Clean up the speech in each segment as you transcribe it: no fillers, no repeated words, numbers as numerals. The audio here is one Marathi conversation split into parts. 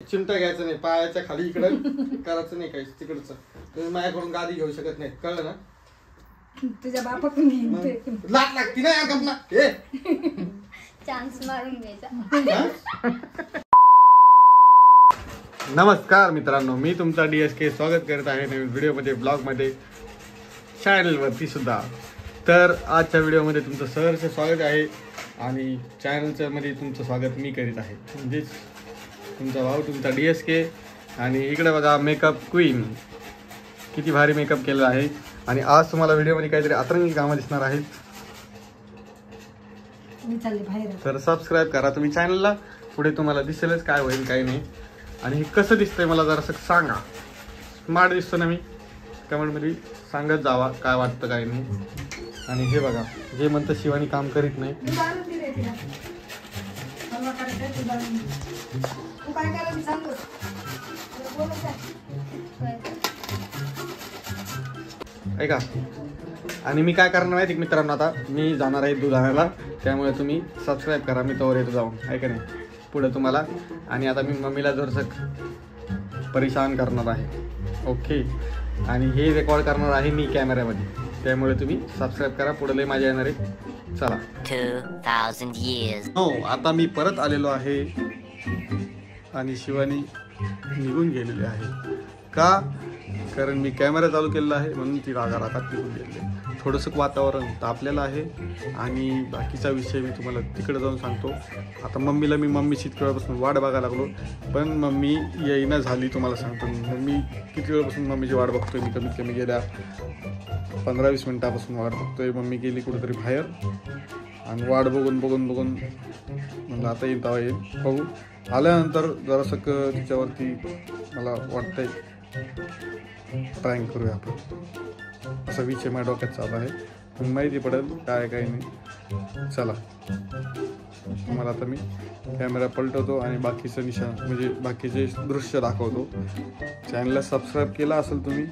चिमटा घ्यायचं नाही, पायाच्या खाली इकडं करायचं नाही काही तिकडचं. तुम्ही माझ्याकडून गादी घेऊ शकत नाही, कळलं ना? तुझ्या बापाकडून घेईन. लाट लागती ना यार गपना. ए चान्स मारून घ्यायचा. नमस्कार मित्रांनो, मी तुमचा DSK स्वागत करत आहे नवीन व्हिडिओमध्ये, ब्लॉगमध्ये, चॅनलवरती सुद्धा. तर आजच्या व्हिडिओमध्ये तुमचं सहर्ष स्वागत आहे आणि चॅनलच्या मध्ये तुमचं स्वागत मी करीत आहे, म्हणजेच तुमचा भाऊ, तुमचा DSK. आणि इकडे बघा मेकअप क्वीन, किती भारी मेकअप केलेला आहे. आणि आज तुम्हाला व्हिडिओमध्ये काहीतरी अतरंगी कामं दिसणार आहेत, तर सबस्क्राईब करा तुम्ही चॅनलला. पुढे तुम्हाला दिसेलच काय होईल काय नाही. आणि हे कसं दिसतंय मला जरासं सांगा. स्मार्ट दिसतो ना मी? कमेंटमध्ये सांगत जावा काय वाटतं काय नाही. आणि हे बघा, जे म्हणतं शिवानी काम करीत नाही. ऐका, आणि मी काय करणार माहिती मित्रांनो, आता मी जाणार आहे दूध आणायला, त्यामुळे तुम्ही सबस्क्राईब करा. मी तोवर येतो जाऊन, ऐका नाही पुढे तुम्हाला. आणि आता मी मम्मीला जरासं परेशान करणार आहे, ओके. आणि हे रेकॉर्ड करणार आहे मी कॅमेऱ्यामध्ये, त्यामुळे तुम्ही सबस्क्राईब करा. पुढे लय माझ्या येणार आहे. चला. 2000 years. हो, आता मी परत आलेलो आहे आणि शिवानी निघून गेलेली आहे. का? कारण मी कॅमेरा चालू केलेला आहे म्हणून ती रागारागात निघून गेलेली. थोडंसं वातावरण तापलेलं आहे आणि बाकीचा विषय मी तुम्हाला तिकडे जाऊन सांगतो. आता मम्मीला मी मम्मीची इतक्या वेळापासून वाट बघायला लागलो, पण मम्मी येईना झाली. तुम्हाला सांगतो मम्मी किती वेळापासून मम्मीची वाट बघतोय मी. कमीत कमी गेल्या 15-20 मिनिटापासून वाट बघतोय. मम्मी गेली कुठेतरी बाहेर आणि वाट बघून म्हणलं आता येईल तेव्हा येईल, बघू. आल्यानंतर जरासं तिच्यावरती मला वाटतंय प्रँक करूया आपण, असा विषय माझ्या डोक्यात चालू आहे. पण माहिती पडेल काय काय नाही. चला, तुम्हाला आता मी कॅमेरा पलटवतो आणि बाकीचं निशाण म्हणजे बाकीचे दृश्य दाखवतो. चॅनलला सबस्क्राईब केला असेल तुम्ही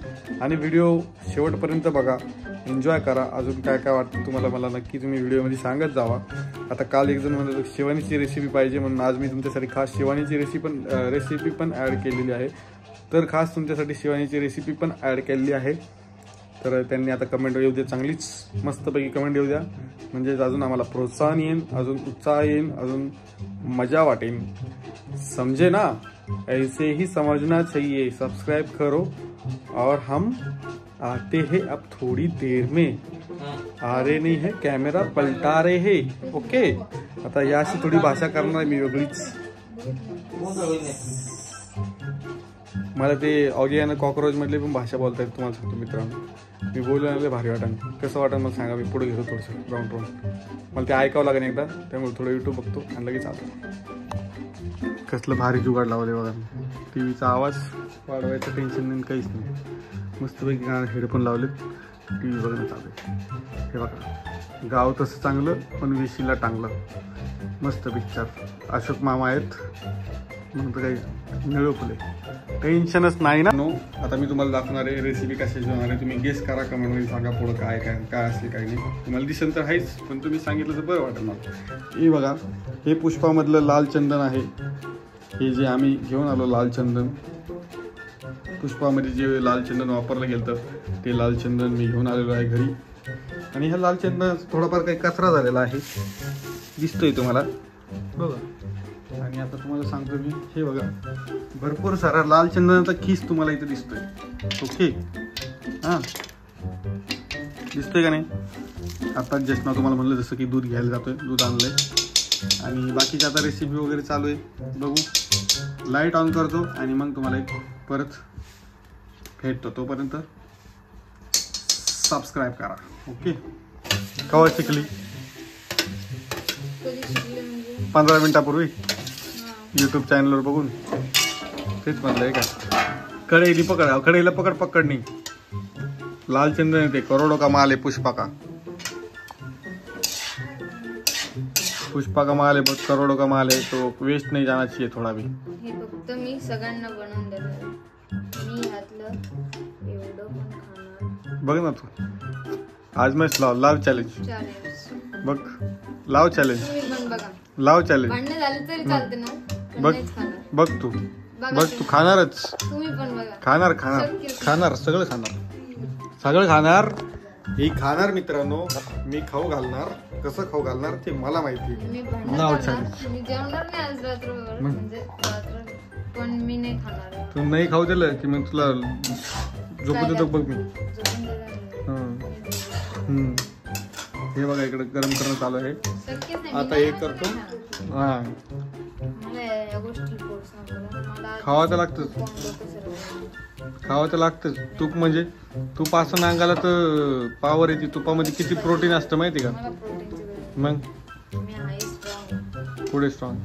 आणि व्हिडिओ शेवटपर्यंत बघा, एन्जॉय करा. अजून काय काय वाटतं तुम्हाला मला नक्की तुम्ही व्हिडिओमध्ये सांगत जावा. आता काल एक जण म्हणलं शिवानीची रेसिपी पाहिजे, म्हणून आज मी तुमच्यासाठी खास शिवानीची रेसिपी पण ॲड केलेली आहे. तर खास तुमच्यासाठी शिवानीची रेसिपी पण ॲड केलेली आहे. तर त्यांनी आता कमेंट येऊ द्या, चांगलीच मस्तपैकी कमेंट येऊ द्या, म्हणजेच अजून आम्हाला प्रोत्साहन येईल, अजून उत्साह येईल, अजून मजा वाटेल. समझे ना? ऐसे ही समझना चाहिए. सब्सक्राइब करो और हम आते हैं अब थोड़ी देर में. आ रहे नहीं है, कॅमेरा पलटा रहे है, ओके. आता याशी थोडी भाषा करणार मी वेगळीच. मला ते ऑगी आणि कॉकरोच मधली पण भाषा बोलता येते, तुम्हाला सांगतो मित्रांनो. मी बोलून आले भारी वाटण. कसं वाटण मला सांगा, मी पुढे घेतो थोडंसं राऊंड. मला ते ऐकावं लागेल एकदा, त्यामुळे थोडं यूट्यूब बघतो आणि लगेच आलो. कसलं भारी जुगाड लावले बघा. टीव्हीचा आवाज वाढवायचं टेन्शन नाही, काहीच नाही. मस्तपैकी हेडफोन लावलेत, टी व्ही बघणं चालू आहे. हे बघा, गाव तसं चांगलं पण वेशीला टांगलं. मस्त पिक्चर. अशोक मामा आहेत म्हणतो, काही निळू फुले, टेन्शनच नाही ना. नो, आता मी तुम्हाला दाखवणार आहे रेसिपी कशाची होणार आहे. तुम्ही गेस करा, कमेंटमध्ये सांगा पुढं काय काय काय असले काय नाही. तुम्हाला दिसेल तर आहेच, पण तुम्ही सांगितलं तर बरं वाटेल मला. हे बघा, हे पुष्पामधलं लाल चंदन आहे. हे जे आम्ही घेऊन आलो लाल चंदन, पुष्पामध्ये जे लाल चंदन वापरलं गेलं ते लाल चंदन मी घेऊन आलेलो आहे घरी. आणि ह्या लाल चंदन थोडाफार काही कचरा झालेला आहे, दिसतोय तुम्हाला बघा. आणि आता तुम्हाला सांगतो मी, हे बघा, भरपूर सारा लाल चंदनाचा खीस तुम्हाला इथे दिसतोय, ओके. हां, दिसतोय का नाही? आता जस्ट ना तुम्हाला म्हणलं जसं की दूध घ्यायला जातोय, दूध आणलंय आणि बाकीची आता रेसिपी वगैरे चालू आहे. बघू, लाईट ऑन करतो आणि मग तुम्हाला एक परत भेटतो. तोपर्यंत सबस्क्राईब करा, ओके. केव्हा शिकली? 15 मिनिटापूर्वी यूट्यूब चॅनलवर बघून. तेच म्हणलंय का, कढईली पकड, कढईला पकडणी. लाल चंदन येते, करोडो का माल है पुष्पा का. पुष्पा का माल है, बहुत करोड़ों का माल है, तो वेस्ट नहीं जाना चाहिए थोड़ा भी. हे फक्त मी सगळ्यांना बनवून देणार. मी ह्यातलं एवढं पण खाणार. बघ ना तू, आज मॅच लाव चॅलेंज. बघ, लाव चॅलेंज, तुम्ही पण बघा. लाव चॅलेंज. भांडण झालं तरी चालते ना, बघ बघ तू बघा बघ तू खाणारच, तुम्ही पण बघा. खाणार खाणार खाणार, सगळं खाणार. ही खाणार मित्रांनो. मी खाऊ घालणार, कसं खाऊ घालणार ते मला माहिती. मी नाव भांडण सांग. करणार. मी जेवणार नाही आज रात्रभर, म्हणजे रात्र, पण मी नाही खाणार. तू नाही खाऊ दिलं की मग तुला झोपू देतो बघ मी. झोपून देणार नाही. हम्म. हे बघा इकडे गरम करणं चालू आहे. शक्यच नाही. आता मी हे नाही करतो. खाणार. हा मला या गोष्टी कोर्स मला खावं तर लागतंच. खावं तर लागतंच. तूप म्हणजे तूप असं अंगाला तर पावर येते. तुपामध्ये किती प्रोटीन असतं माहिती का? मला प्रोटीनची गरज मग आहे. मी आहे स्ट्रॉंग. पुढे स्ट्रॉंग.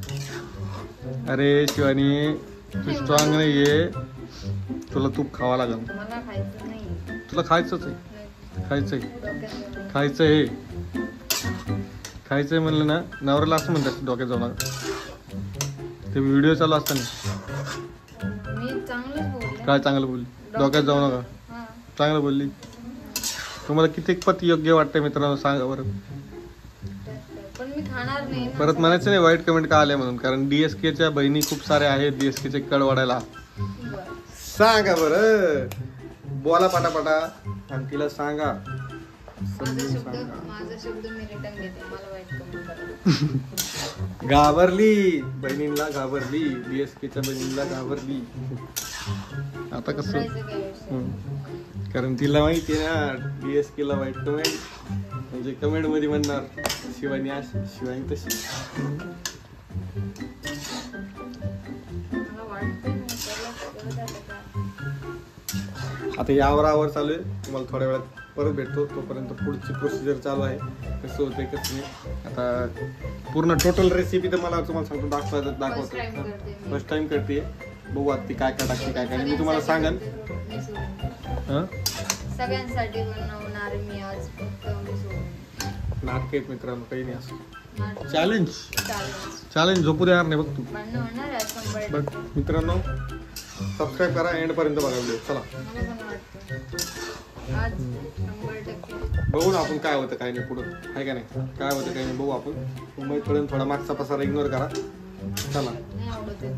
अरे शिवानी तू स्ट्रॉंग नाहीये, तुला तूप खावा लागेल. मला खायचं नाही. तुला खायचंच आहे. नाही. खायचंय डोक्यात खायचंय खायचंय म्हणलं ना, नवऱ्याला असं म्हणतात डोक्यात जाऊ नका. ते व्हिडिओ चालू असताना मी चांगलंच बोलले. काय चांगलं बोलली? डोक्यात जाऊ नका. हा. चांगलं बोलली. तुम्हाला किती पत योग्य वाटतंय मित्रांनो सांगा बरं. पण मी खाणार नाही ना. परत म्हणायचं नाही वाईट कमेंट का आले म्हणून, कारण DSKच्या बहिणी खूप साऱ्या आहेत. DSKचे कड वाढायला. बरं. सांगा बरं, बोला पाटापाटा आणि तिला सांगा. माझा शब्द मी रिटर्न घेते. मला वाईट कमेंट करा. घाबरली, बहिणींना घाबरली. DSKच्या बहिणींना घाबरली. आता कसं, घाबरायचं काय विषय? कारण तिला माहिती आहे ना DSKला वाईट कमेंट म्हणजे कमेंट मध्ये म्हणणार शिवानी अशी शिवानी तशी. मला वाटतंय मी करत आहे का? आता यावर चालू आहे. तुम्हाला थोड्या वेळात परत भेटतो. तोपर्यंत पुढची प्रोसिजर चालू आहे. कसं होतंय कसं नाही. आता पूर्ण टोटल रेसिपी तर मला तुम्हाला सांगतो First time करते मी. फर्स्ट टाइम करते. बघू आता ती काय काय टाकते काय काय. मी तुम्हाला सांगन. मी सोडून. हं? सगळ्यांसाठी बनवणार मी आज फक्त मी सोडून. नाटक आहेत मित्रांनो, काही नाही असं. नाटक. Challenge Challenge. चॅलेंज झोपू देणार नाही बघ तू. भांडणं होणार आहे 100%. बघ मित्रांनो, सबस्क्राईब करा. एंड पर्यंत बघा व्हिडिओ. चला मला पण वाटतं आज 100%. बघू ना आपण काय होतं काय नाही पुढं आहे का नाही. काय होतं काय नाही बघू आपण. मुंबईपर्यंत थोडा मागचा पसारा इग्नोर करा. चला. नाही आवडत आहे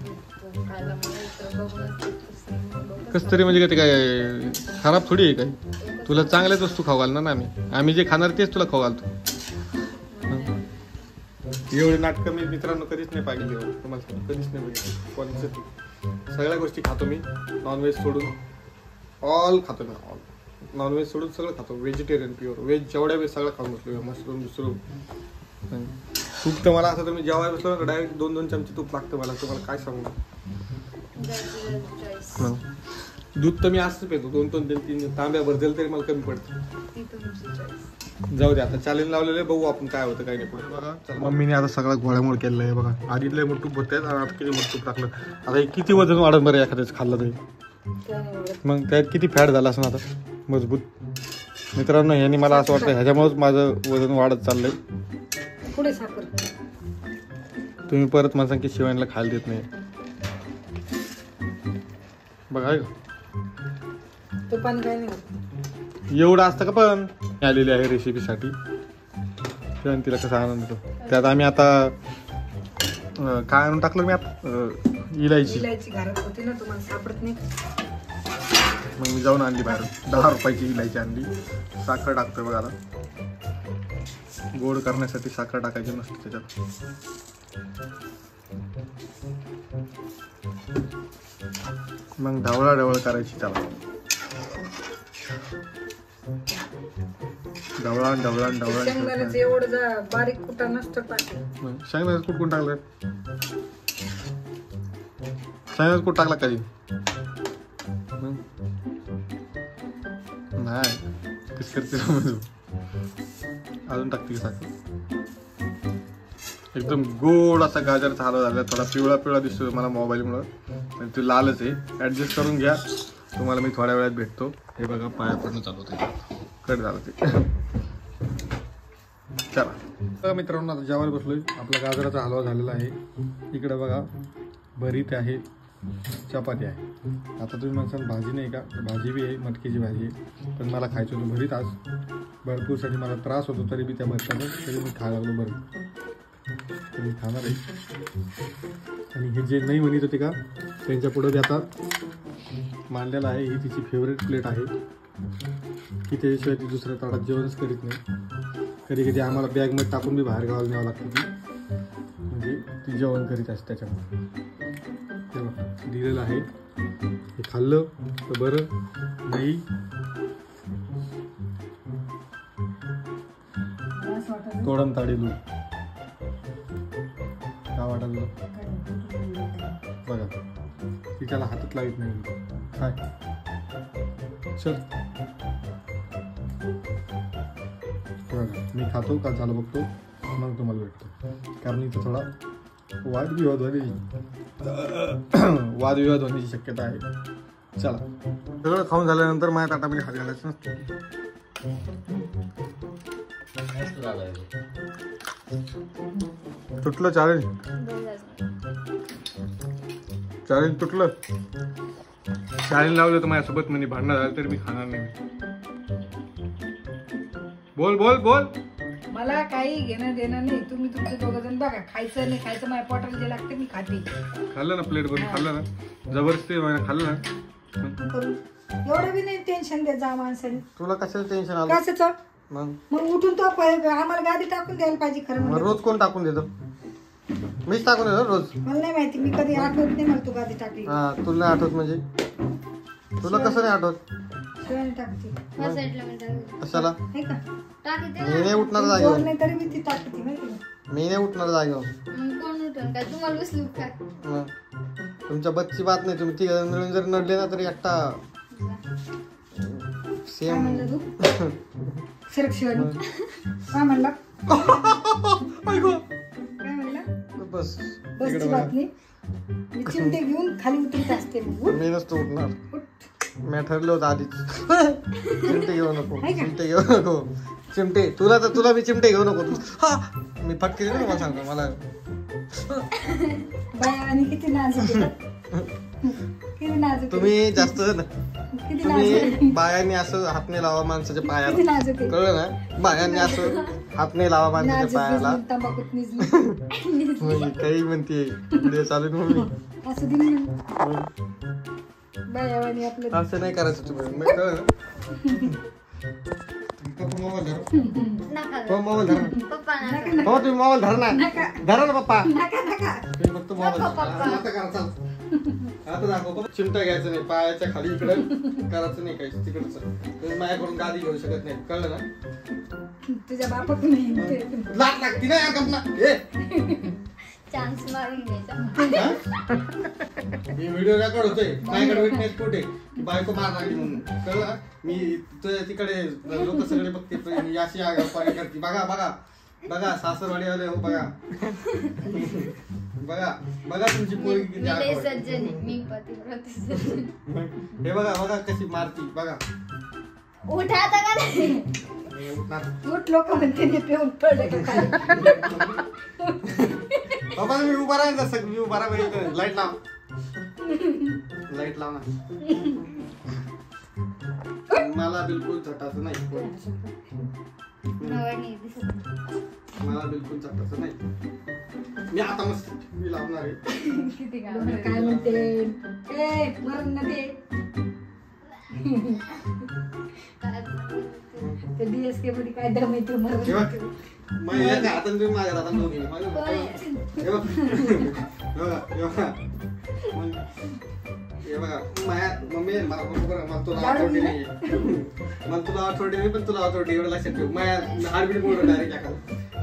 तू खायला. मला इतर बघूनच कस तरी म्हणजे काय ते काय खराब थोडी आहे काय. तुला चांगल्याच वस्तू खाऊ घालणार ना आम्ही जे खाणार तेच तुला खाऊ घालतो. एवढे नाटकं मी मित्रांनो कधीच नाही पाहिली. तुम्हाला सांगतो कधीच नाही बघितलं कोणचं. सगळ्या गोष्टी खातो मी. नॉनव्हेज सोडून ऑल खातो मी. ऑल नॉनव्हेज सोडून सगळं खातो. व्हेजिटेरियन प्युअर व्हेज जेवढ्या वेळेस सगळं खाऊन बसलो. मशरूम बिशरूम. तूप तर मला असं तुम्ही जेव्हा बसलो ना डायरेक्ट 2-2 चमचे तूप लागतं मला. तुम्हाला काय सांगू. दूध तर मी असंच पेतो. 2-3 तांब्या भरतील तरी मला कमी पडतं. जाऊ दे आता चॅलेंज लावलेले. बघू आपण काय होतं काय नाही पुढे. बघा मम्मीने आता सगळा घोड्यामोड केलेला आहे बघा. आधी लय मोठं तूप होतं आणि आता किती मोठं तूप टाकलं. आता हे किती वजन वाढत बरं एखाद्याच खाल्लं तरी. मग त्यात किती फॅट झाला असं आता मजबूत. मित्रांनो ह्यानी मला असं वाटतं ह्याच्यामुळेच माझं वजन वाढत चाललंय. पुढे साखर. तुम्ही परत मला सांग की शिवानीला खायला देत नाही. बघा तुपाने काय नाही होत. एवढं असतं का पण आलेली आहे रेसिपीसाठी. तिला कसा आनंद होतो. त्यात आम्ही आता काय आणून टाकलं मी आता इलायची. इलायची घरात होती ना, तुम्हाला सापडत नाही. मग मी जाऊन आणली बाहेर. 10 रुपयाची इलायची आणली. साखर टाकतोय बघा आता. गोड करण्यासाठी साखर टाकायची नसते त्याच्यात. मग ढवळा करायची त्याला. ढवळा शेंगदाण्याचं एवढं बारीक कुठं नसतं टाकलं. शेंगदाण्याचं कूट कोण टाकलं. शेंगदाण्याचं कूट टाकला कधी नाही. कस करते अजून टाकते साखर. एकदम गोड असा गाजरचा हलवा झाला. थोडा पिवळा दिसतोय मला मोबाईलमुळं. पण ते लालच आहे. ऍडजस्ट करून घ्या. तुम्हाला मी थोड्या वेळात भेटतो. हे बघा पाया पडणं चालू होतं. कट झालं ते. चला बघा मित्रांनो आता जेवायला बसलोय. आपला गाजराचा हलवा झालेला आहे. इकडे बघा भरीत आहे, चपाती आहे. आता तुम्ही म्हणसाल भाजी नाही का. भाजी बी आहे, मटकीची भाजी आहे. पण मला खायचं होतं भरीत आज. भरपूरसाठी मला त्रास होतो तरी बी त्या भरतानं तरी मी खायला लागलो. बरं तर मी खाणार आहे. आणि हे जे नाही म्हणत होते का त्यांच्या पुढं बी आता मांडलेलं आहे. ही तिची फेवरेट प्लेट आहे की त्याच्याशिवाय ती दुसऱ्या ताटात जेवणच करीत नाही. कधी कधी आम्हाला बॅगमध्ये टाकून बी बाहेर गावाला न्यावं लागतं ती, म्हणजे ती जेवण करीत असते त्याच्यामुळे. तेव्हा दिलेलं आहे हे खाल्लं तर बरं नाही. तोडण ताडी दूध काय वाटायला बघा ती त्याला हातात लावित नाही काय. चल बघा मी खातो का झालं बघतो मग तुम्हाला भेटतो. कारण इथं थोडा वादविवाद होण्याची शक्यता आहे. चला सगळं खाऊन झाल्यानंतर माझ्या ताटामध्ये हात घालायचं नसतं. तुटलं चॅलेंज तुटलं. चॅलेंज लावलं तर माझ्यासोबत म्हणजे भांडणं झालं तरी मी खाणार नाही. बोल बोल बोल. मला काही घेणं देणं नाही. तुम्ही तुमचे दोघं जण बघा. खायचं नाही खायचं माझ्या पोटाला जे लागते मी खाते. खाल्लं ना प्लेट भरून खाल्लं ना जबरदस्ती खाल्लं ना. एवढं बी नाही टेन्शन देत जा माणसाने. तुला कशाचं टेन्शन आलं कशाचं मग उठून तो आम्हाला गादी टाकून द्यायला पाहिजे खरं मग म्हणजे. रोज कोण टाकून देतो. मीच टाकून देतो रोज. मला नाही माहिती मी कधी आठवत नाही मला तू गादी टाकली. हा तुला नाही आठवत म्हणजे तुला कसं नाही आठवत. शिवानी टाकते कशाला नाही का. मी नाही उठणार जोर जागेवर. नाही तरी मी ती टाकते माहिती का. मी नाही उठणार जागेवर. कोण उठल काय तुम्हाला बसली काय मग तुमच्या बच्ची बात नाही. तुम्ही तिघ मिळून जर नडले ना तरी एकटा काय सेम. म्हणलं तू सरक शिवानी. काय म्हणला काय म्हणला. बस बसची बात नाही. मी चिमटे घेऊन खाली उतरत असते मग. उठ, मी नसतो उठणार. उठ. मी ठरलं होतं आधीच. चिमटे घेऊ नको चिमटे घेऊ नको चिमटे. तुला मी चिमटे घेऊ नको. हा मी फटके देऊ मला सांगतो मला. बाया आणि किती नाजूक आहे. किती नाजूक आहे. तुम्ही जास्त किती नाजूक तुम्ही आहे. बायांनी असं हात नाही लावा माणसाच्या किती पायाला. नाजूक आहे. कळलं ना बायांनी असं हात नाही लावा माणसाच्या नाजूक पायाला. निजली, तंबाखूत निजली. मग काही म्हणते व्हिडिओ चालू आहे मम्मी. असं दिन बायावानी आपलं असं नाही करायचं तुम्ही. मग कळलं ना? मोबाईल धरा. नका हो मोबाईल धरा. पप्पा नका हो तुम्ही मोबाईल धरा ना. नका धरा ना पप्पा. नका नका. तुम्ही फक्त मोबाईल नको पप्पा. आता करा चाल. आता दाखव पप्पा. चिमटा घ्यायचं नाही पायाच्या खाली इकडं करायचं नाही काही तिकडचं. तुम्ही माझ्याकडून गादी घेऊ शकत नाही. कळलं ना. तुझ्या बापाक नाही ते. लाट लागती ना या गपना. चान्स मारून घ्यायचा. मी व्हिडिओ रेकॉर्ड होतोय. माझ्याकडे विटनेस कुठे की बायको मार लागली म्हणून. कळलं. मी तिकडे लोक सगळे बघते मी अशी पाणी करते. बघा बघा बघा सासरवाडी आले हो बघा. बघा बघा तुमची पोरगी किती मी लय आगाऊ आहे. सज्जन आहे. मी पतिव्रत सज्जन. हे बघा बघा कशी मारती बघा. उठा आता का नाही. हे उठणार. उठ लोक म्हणते ते पिऊन पडले का काय. बाबा मी उभा राहायचं जसं मी उभा राहा. लाईट लाव लाईट लाव ना. मला बिलकुल झटाचं नाही. नवरणी दिसत नाही. मला बिलकुल झटाचं नाही. मी आता मस्त मी लावणार आहे. किती लोकं काय म्हणते ए मरण न दे. ते DSK मध्ये काय दम आहे तू मरण. हे बघ. मग याच्या हाताने तुम्ही माझ्या हाताने दोघी. हे बघ. हे बघा हे बघा. मग हे बघा माझ्या मम्मी मला बरोबर मला तुला आवडली नाही. मला तुला आवडली नाही पण तुला आवडली एवढं लक्षात ठेव. माझ्या हार्टबीट बोलतो डायरेक्ट एखादा.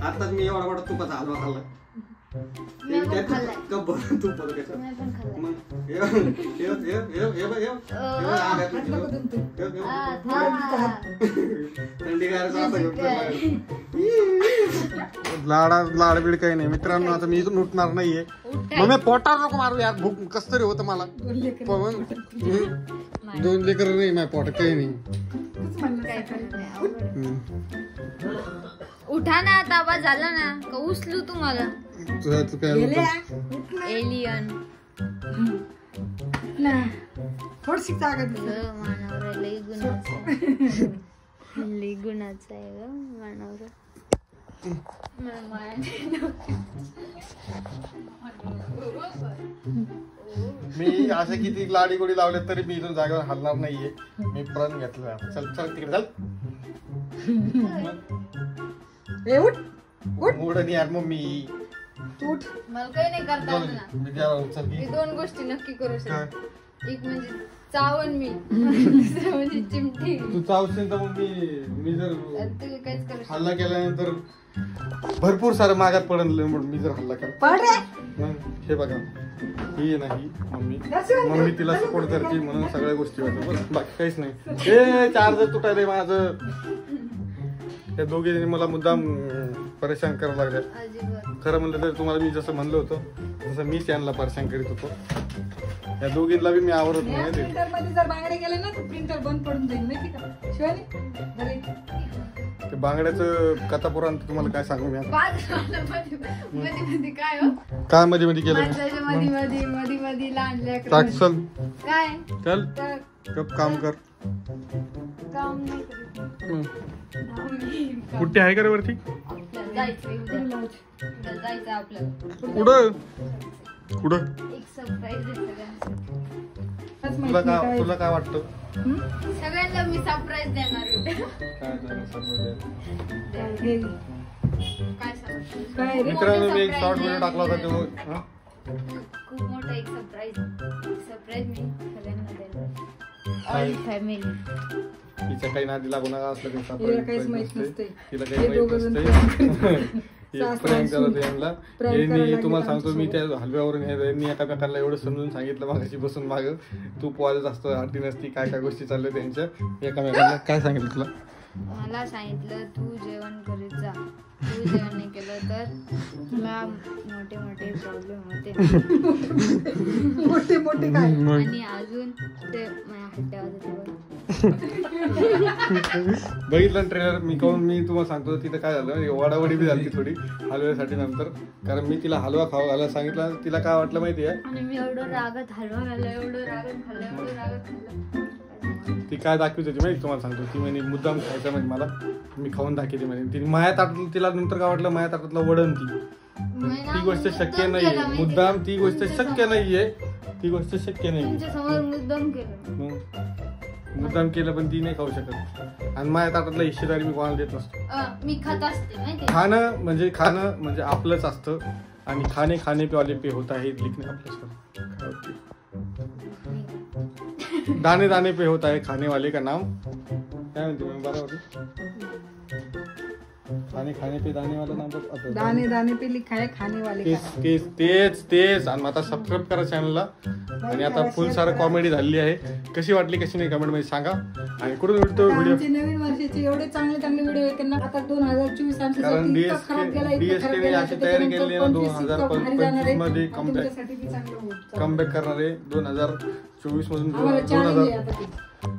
आताच मी एवढा मोठा तुपाचा हलवा खाल्ला. मी पण खाल्लाय. कप भरून तूप होतं त्याच्यात. मी पण खाल्लाय. मग हे बघ हे बघ हात नको दुमते. थंडी लाडबीड काही नाही मित्रांनो. आता मी इथून उठणार नाहीये. मग मी पोटावर नको मारू यार. भूक कस तरी होतं मला. दोन लेकर नाही माझ्या पोटात काही नाही. काय करत नाही. आवडत. उठा ना आता. आवाज झाला ना का उचलू तुम्हाला. तू काय एलियन थोडीशी जागा दे. मानवर लई गुणाचं. लई गुणाचं आहे ग मानवर. मला माया मी असे किती लाडी गोडी लावले तरी मी इथून जागेवर हलणार नाहीये. मी प्रण घेतला. चल चल तिकडे चल. ए उठ उठ उड नाही यार मम्मी. उठ. मला काही नाही करता आलं ना. मी जेवायला चल मी की. 2 गोष्टी नक्की करू शकते. एक म्हणजे चावण मी, दुसरं म्हणजे चिमटी. तू चावशील तर मग मी जर तू काहीच करू शकत हल्ला केल्यानंतर भरपूर सारं मागात पडलं. म्हणून मी जर हल्ला केला पड रे. मग हे बघा ही नाही मम्मी. दर्शन दे. मम्मी तिला सपोर्ट करते म्हणून सगळ्या गोष्टी होत्या. बस बाकी काहीच नाही. हे चार्जर तुटायले माझं. त्या दोघे जणी मला मुद्दाम परेशान करायला लागल्या. अजिबात. खरं म्हणलं तर तुम्हाला मी जसं म्हणलं होतं तसं मीच यांना परेशान करीत होतो. या दोघींना बी मी आवडत या नाही. प्रिंटर मध्ये जर बांगडे गेले ना तर प्रिंटर बंद पडून जाईल माहिती का शिवानी. अरे ते बांगड्याचं कथापुराण तुम्हाला काय सांगू मी आता. मध्ये काय हो काय मध्ये मध्ये केलं माणसाच्या मध्ये लहान लेकरं. टाक चल काय चल तर गप काम कर. काम नाही करत. कुठे आहे का रे वरती. आपल्याला जायचंय उद्या. उद्या जायचं आपल्याला. कुठं कुठं एक सरप्राईज आहे सगळ्यांना. आज तुला माहिती काय तुला काय वाटतं. सगळ्यांना मी सरप्राईज देणार उद्या. काय झालं समजलं. हे काय सांगू? काय रे मित्रांनो मी एक शॉर्ट व्हिडिओ टाकला होता तो. हा? खूप मोठा एक सरप्राईज मी सगळ्यांना देणार. All family. तिच्या काही नादी लागू नका असलं काही हिला काहीच surprise माहित नसते. नसते. तिला हे काही माहित दोघं जण नसते. सासू प्रँक सून. करत यांना. Prank यांनी करायला तुम्हाला लागले सांगतो मी त्या आमच्यासोबत. हलव्यावरून यांनी एकामेकांना एवढं समजून सांगितलं मागाशी बसून माग तू पोहायला जास्त आरती नसती काय काय गोष्टी चालल्या त्यांच्या एकामेकांना. काय सांगितलं तुला. मला सांगितलं तू जेवण करीत जा. तू जेवण नाही केलं तर तुला मोठे मोठे प्रॉब्लेम होते. मोठे मोठे काय आणि अजून ते माझ्या हट्ट्यावर बघितलं ट्रेलर मी तुम्हाला सांगतो तिथं काय झालं वडावडी बी झाली थोडी हलव्यासाठी नंतर. कारण मी तिला हलवा खाऊ घालायला सांगितलं. तिला काय वाटलं माहिती आहे आणि मी एवढं रागात हलवा खाल्ला, एवढं रागात खाल्लं, एवढं रागात खाल्लं. ती काय दाखवत होती माहिती तुम्हाला सांगतो. ती म्हणे मुद्दाम खायचं म्हणजे मला मी खाऊन दाखवते म्हणे. तिने माया ताटातलं तिला नंतर काय वाटलं माया ताटातलं वडण ती गोष्ट शक्य नाहीये. मुद्दाम ती गोष्ट शक्य नाहीये. ती गोष्ट शक्य नाहीये. तुमच्या समोर मुद्दाम केलं. मुद्दाम केलं पण ती नाही खाऊ शकत. आणि माझ्या ताटातला हिस्सेदारी मी कोणाला देत नसतो. मी खात असते माहिती. खाणं म्हणजे आपलंच असतं. आणि खाणे पे वाले पे होता है लिखणे आपलं. दाणे दाणे पे होता है खाने वाले का नाम. काय म्हणते मी बरोबर. खाने पे दाणे वाला नाम बस. दाने दाने पे लिखा है खाने वाले का. तेच आणि आता सबस्क्राईब करा चॅनलला. आणि आता फुल सारं कॉमेडी झालेली आहे. कशी वाटली कशी नाही कमेंट मध्ये सांगा. आणि कुठून भेटतो व्हिडिओ. आमचे नवीन वर्षाचे एवढे चांगले चांगले व्हिडिओ येतात ना. आता 2024 कारण आमच्यासाठी इतका खराब गेला, इतका खराब DSK गेला. अशी तयारी केली ना 2025 मध्ये तुमच्यासाठी ती चांगलं होईल. कमबॅक करणारे 2024 मधून आम्हाला challenge आहे आता ते.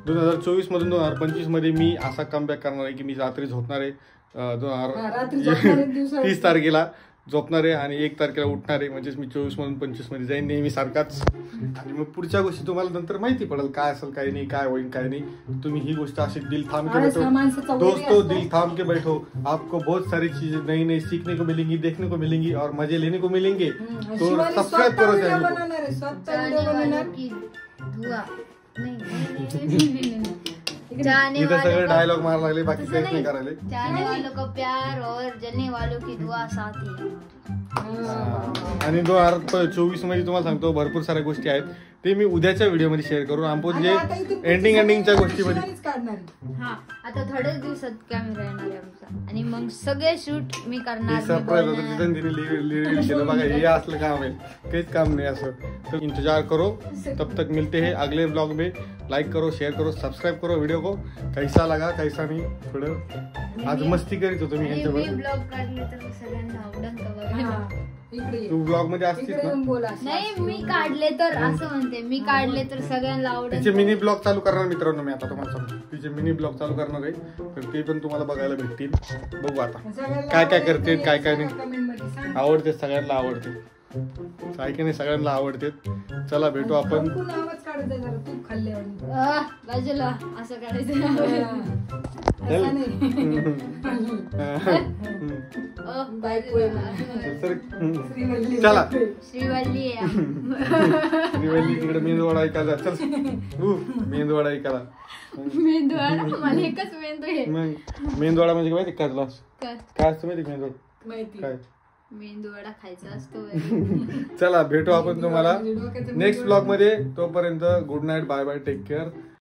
2024 मधून 2025 मध्ये मी असा कमबॅक करणार आहे की मी रात्री झोपणार आहे. रात्री झोपणार आहे, दिवसा 30 तारखेला झोपणार आहे आणि 1 तारखेला उठणार आहे. म्हणजेच मी 24 मधून 25 मध्ये जाईन नेहमी सारखाच. आणि मग पुढच्या गोष्टी तुम्हाला नंतर माहिती पडेल काय असेल काय नाही काय होईल काय नाही. तुम्ही ही गोष्ट अशी दिल थांब के आज हा माणसाचा बैठो वैरी दोस्तों. असतो. दिल थाम के बैठो. आपको बहुत सारी चीजें नई नई सीखने को मिलेंगी, देखने को मिलेंगी और मजे लेने को मिलेंगे. तो शिवानी सब्सक्राइब स्वतः करो व्हिडिओ चॅनल को. बनवणार आहे, स्वतः जाने व्हिडिओ वालों बनवणार. की दुआ नहीं. जाने इथं सगळे वालों डायलॉग मारायला लागले बाकी तसं काहीच नाही नाही. करायला. जाने वालों का प्यार और जलने वालों की दुआ साथ ही है हमारी. आणि 2024 मध्ये तुम्हाला सांगतो भरपूर साऱ्या गोष्टी आहेत. ते मी उद्याच्या व्हिडिओमध्ये शेअर करून आपण जे आता इथून पुढची एंडिंगच्या सगळी गोष्टीमध्ये शिवानीच काढणार आहे. हा आता थोड्याच दिवसात कॅमेरा येणार आहे आमचा. आणि मग सगळे शूट मी करणार, मी सरप्राईज होतं बोलणार. तिथं तिने केलं बघा. हे असलं काम आहे काहीच काम नाही असं. तर इंतजार करो. तब तक मिलते हैं अगले ब्लॉग में. लाइक करो शेयर करो सब्सक्राइब करो वीडियो को. कैसा लगा कैसा नाही. थोडं आज मस्ती करीत होतो मी आणि मी यांच्याबरोबर. ब्लॉग काढले तर सगळ्यांना आवडन का बघायला. हा, इकडे ये. तू ब्लॉग मध्ये असतीस इकडे ना. येऊन बोला. नाही मी काढले तर असं म्हणते, मी काढले तर सगळ्यांना आवडन. तिचे मिनी ब्लॉग चालू करणार मित्रांनो. मी आता तुम्हाला सांगतो तिचे मिनी ब्लॉग चालू करणार आहे. तर ते पण तुम्हाला बघायला भेटतील. बघू आता सगळ्यांना काय काय आवडेल करते ते काय काय सांगा नाही. comment मध्ये सांगा. आवडते सगळ्यांना आवडते. सायकीने सगळ्यांना आवडते. चला भेटू आपण. खमखून आवाज काढत आहे जरा तूप खाल्ल्यावर. बाजूला असं काढायचं. तसा नाही. बायको आहे ना. श्रीवल्ली चला. बायको आहे. श्रीवल्ली आहे. श्रीवल्ली तिकडे मेंदूवडा ऐकायला. चल मेंदूवडा ऐकायला. मेंदूवडा मला एकच मेंदू आहे. मग मेंदूवडा म्हणजे माहिती का तुला? काय? काय असतं माहिती मेंदूवडा माहिती. काय? मेंदूवडा खायचा असतो. चला भेटू आपण तुम्हाला म्हणजे डोक्याचं नेक्स्ट ब्लॉग मध्ये. तोपर्यंत good night, bye bye, take care.